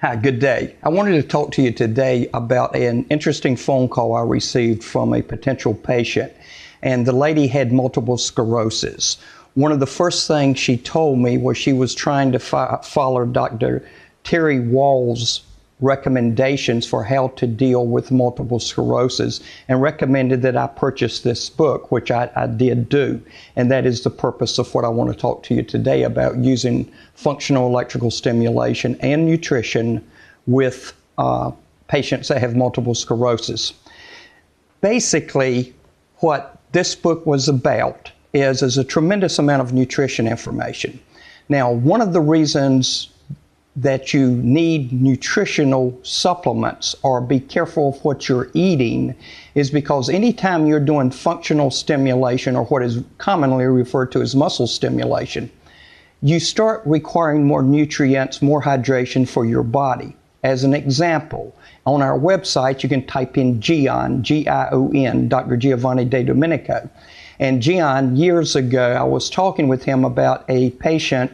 Hi, good day. I wanted to talk to you today about an interesting phone call I received from a potential patient. And the lady had multiple sclerosis. One of the first things she told me was she was trying to follow Dr. Terry Wahls' recommendations for how to deal with multiple sclerosis and recommended that I purchase this book, which I did do. And that is the purpose of what I want to talk to you today about, using functional electrical stimulation and nutrition with patients that have multiple sclerosis. Basically, what this book was about is a tremendous amount of nutrition information. Now, one of the reasons that you need nutritional supplements or be careful of what you're eating is because anytime you're doing functional stimulation, or what is commonly referred to as muscle stimulation, you start requiring more nutrients, more hydration for your body. As an example, on our website you can type in Gion, G-I-O-N, Dr. Giovanni De Domenico. And Gion, years ago, I was talking with him about a patient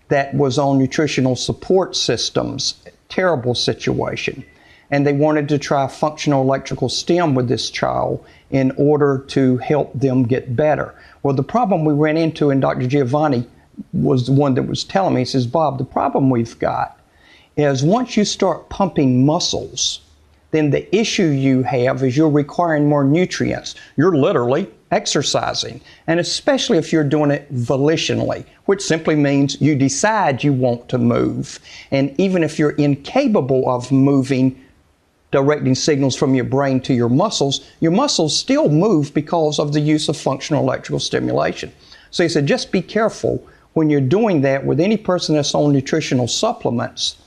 that was on nutritional support systems, terrible situation. And they wanted to try functional electrical stim with this child in order to help them get better. Well, the problem we ran into, and Dr. Giovanni was the one that was telling me, he says, Bob, the problem we've got is once you start pumping muscles, then the issue you have is you're requiring more nutrients. You're literally exercising, and especially if you're doing it volitionally, which simply means you decide you want to move. And even if you're incapable of moving, directing signals from your brain to your muscles still move because of the use of functional electrical stimulation. So he said, just be careful when you're doing that with any person that's on nutritional supplements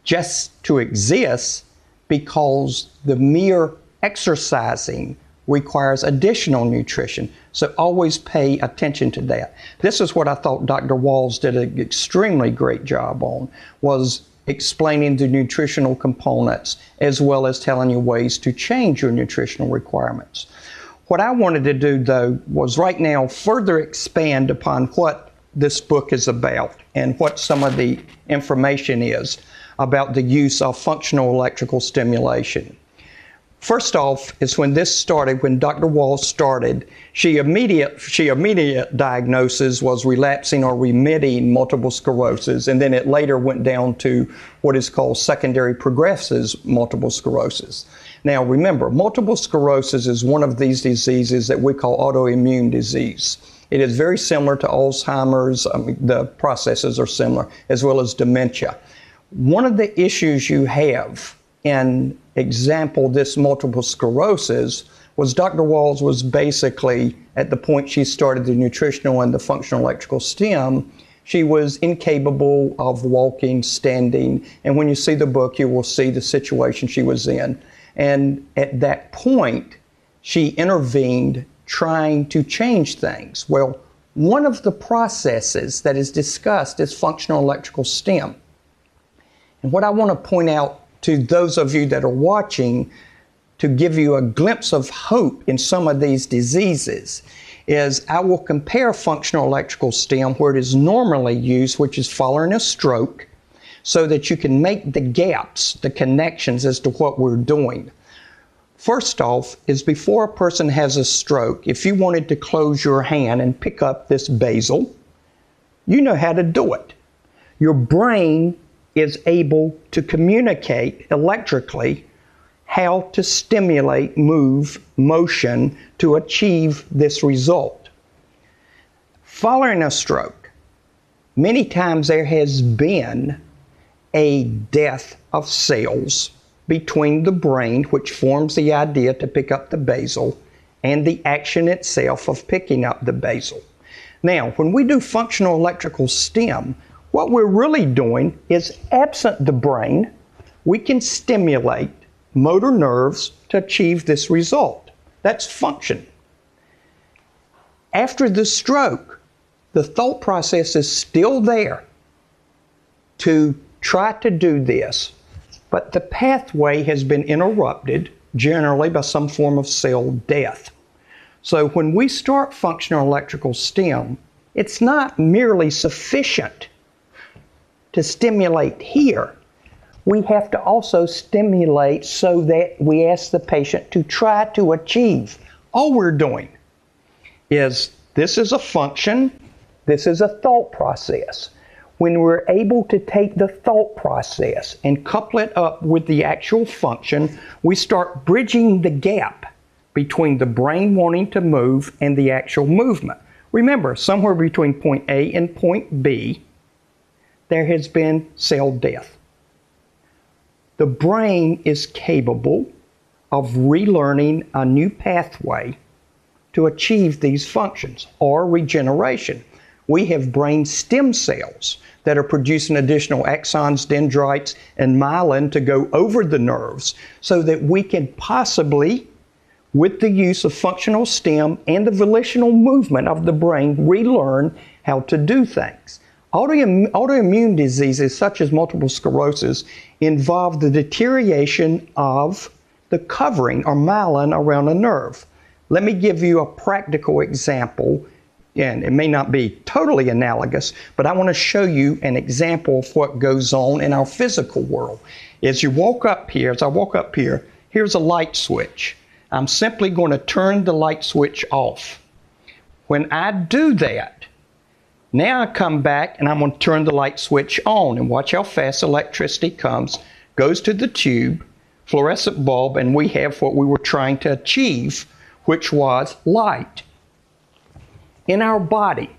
just to exist, because the mere exercising requires additional nutrition. So always pay attention to that. This is what I thought Dr. Wahls did an extremely great job on, was explaining the nutritional components as well as telling you ways to change your nutritional requirements. What I wanted to do, though, was right now further expand upon what this book is about and what some of the information is about the use of functional electrical stimulation. First off is when this started, when Dr. Wahls started, she immediate diagnosis was relapsing or remitting multiple sclerosis, and then it later went down to what is called secondary progressive multiple sclerosis. Now remember, multiple sclerosis is one of these diseases that we call autoimmune disease. It is very similar to Alzheimer's. The processes are similar, as well as dementia. One of the issues you have in example this multiple sclerosis was Dr. Wahls was basically, at the point she started the nutritional and the functional electrical stim, she was incapable of walking, standing, and when you see the book you will see the situation she was in. And at that point she intervened trying to change things. Well, one of the processes that is discussed is functional electrical stim. And what I want to point out to those of you that are watching, to give you a glimpse of hope in some of these diseases, is I will compare functional electrical stim where it is normally used, which is following a stroke, so that you can make the gaps, the connections as to what we're doing. First off is before a person has a stroke, if you wanted to close your hand and pick up this basal, you know how to do it. Your brain is able to communicate electrically how to stimulate, move, motion to achieve this result. Following a stroke, many times there has been a death of cells between the brain, which forms the idea to pick up the basal, and the action itself of picking up the basal. Now, when we do functional electrical stim, what we're really doing is, absent the brain, we can stimulate motor nerves to achieve this result. That's function. After the stroke, the thought process is still there to try to do this, but the pathway has been interrupted, generally by some form of cell death. So when we start functional electrical stim, it's not merely sufficient to stimulate here. we have to also stimulate so that we ask the patient to try to achieve. All we're doing is, this is a function, this is a thought process. When we're able to take the thought process and couple it up with the actual function, we start bridging the gap between the brain wanting to move and the actual movement. Remember, somewhere between point A and point B, there has been cell death. The brain is capable of relearning a new pathway to achieve these functions, or regeneration. We have brain stem cells that are producing additional axons, dendrites, and myelin to go over the nerves so that we can possibly, with the use of functional stem and the volitional movement of the brain, relearn how to do things. Autoimmune diseases such as multiple sclerosis involve the deterioration of the covering or myelin around a nerve. Let me give you a practical example, and it may not be totally analogous, but I want to show you an example of what goes on in our physical world. As I walk up here, here's a light switch. I'm simply going to turn the light switch off. When I do that, now I come back and I'm going to turn the light switch on, and watch how fast electricity comes, goes to the tube, fluorescent bulb, and we have what we were trying to achieve, which was light. In our body,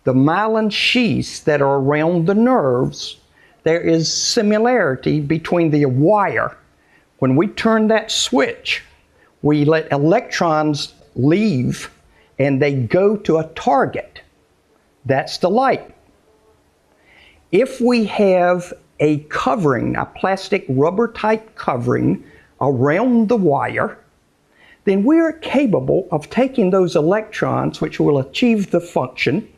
the myelin sheaths that are around the nerves, there is similarity between the wire. When we turn that switch, we let electrons leave and they go to a target. That's the light. If we have a covering, a plastic rubber type covering around the wire, then we are capable of taking those electrons, which will achieve the function,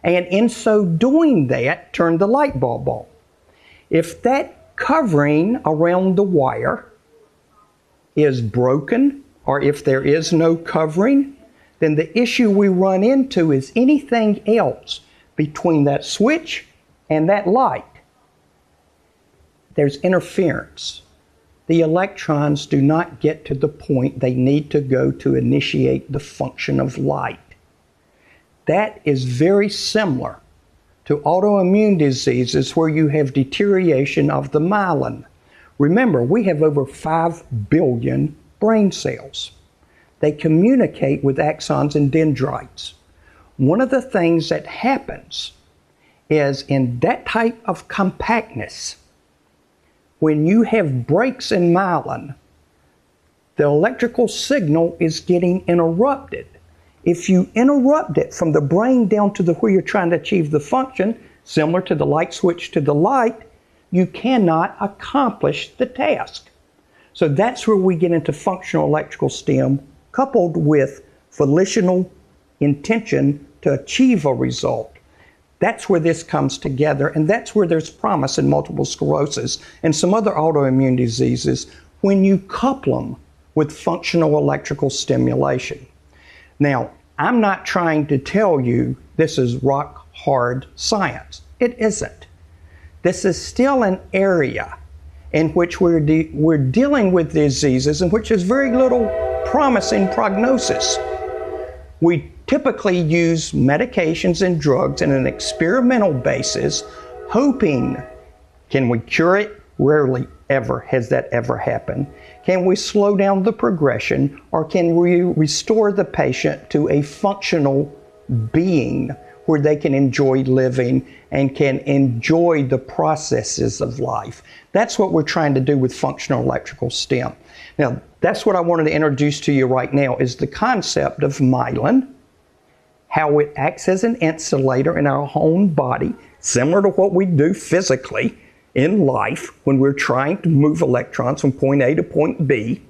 and in so doing that, turn the light bulb on. If that covering around the wire is broken, or if there is no covering, then the issue we run into is anything else between that switch and that light. There's interference. The electrons do not get to the point they need to go to initiate the function of light. That is very similar to autoimmune diseases where you have deterioration of the myelin. Remember, we have over 5 billion brain cells. They communicate with axons and dendrites. One of the things that happens is in that type of compactness, when you have breaks in myelin, the electrical signal is getting interrupted. If you interrupt it from the brain down to where you're trying to achieve the function, similar to the light switch to the light, you cannot accomplish the task. So that's where we get into functional electrical stem coupled with volitional intention to achieve a result. That's where this comes together, and that's where there's promise in multiple sclerosis and some other autoimmune diseases when you couple them with functional electrical stimulation. Now, I'm not trying to tell you this is rock hard science. It isn't. This is still an area in which we're dealing with diseases in which there's very little promising prognosis. We typically use medications and drugs on an experimental basis, hoping, can we cure it? Rarely ever has that ever happened. Can we slow down the progression, or can we restore the patient to a functional being where they can enjoy living and can enjoy the processes of life? That's what we're trying to do with functional electrical stem. Now, that's what I wanted to introduce to you right now, is the concept of myelin, how it acts as an insulator in our own body, similar to what we do physically in life when we're trying to move electrons from point A to point B.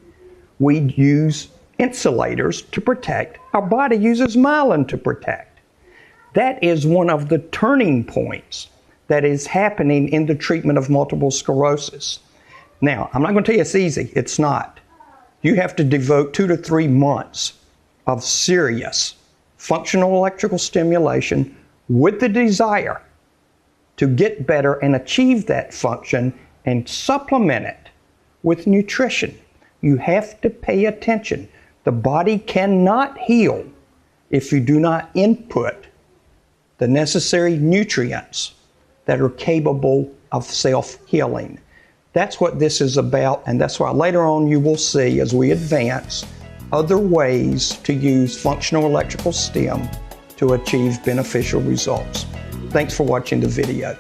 We use insulators to protect. Our body uses myelin to protect. That is one of the turning points that is happening in the treatment of multiple sclerosis. Now, I'm not going to tell you it's easy. It's not. You have to devote 2 to 3 months of serious functional electrical stimulation with the desire to get better and achieve that function and supplement it with nutrition. You have to pay attention. The body cannot heal if you do not input the necessary nutrients that are capable of self-healing. That's what this is about, and that's why later on you will see, as we advance, other ways to use functional electrical stim to achieve beneficial results. Thanks for watching the video.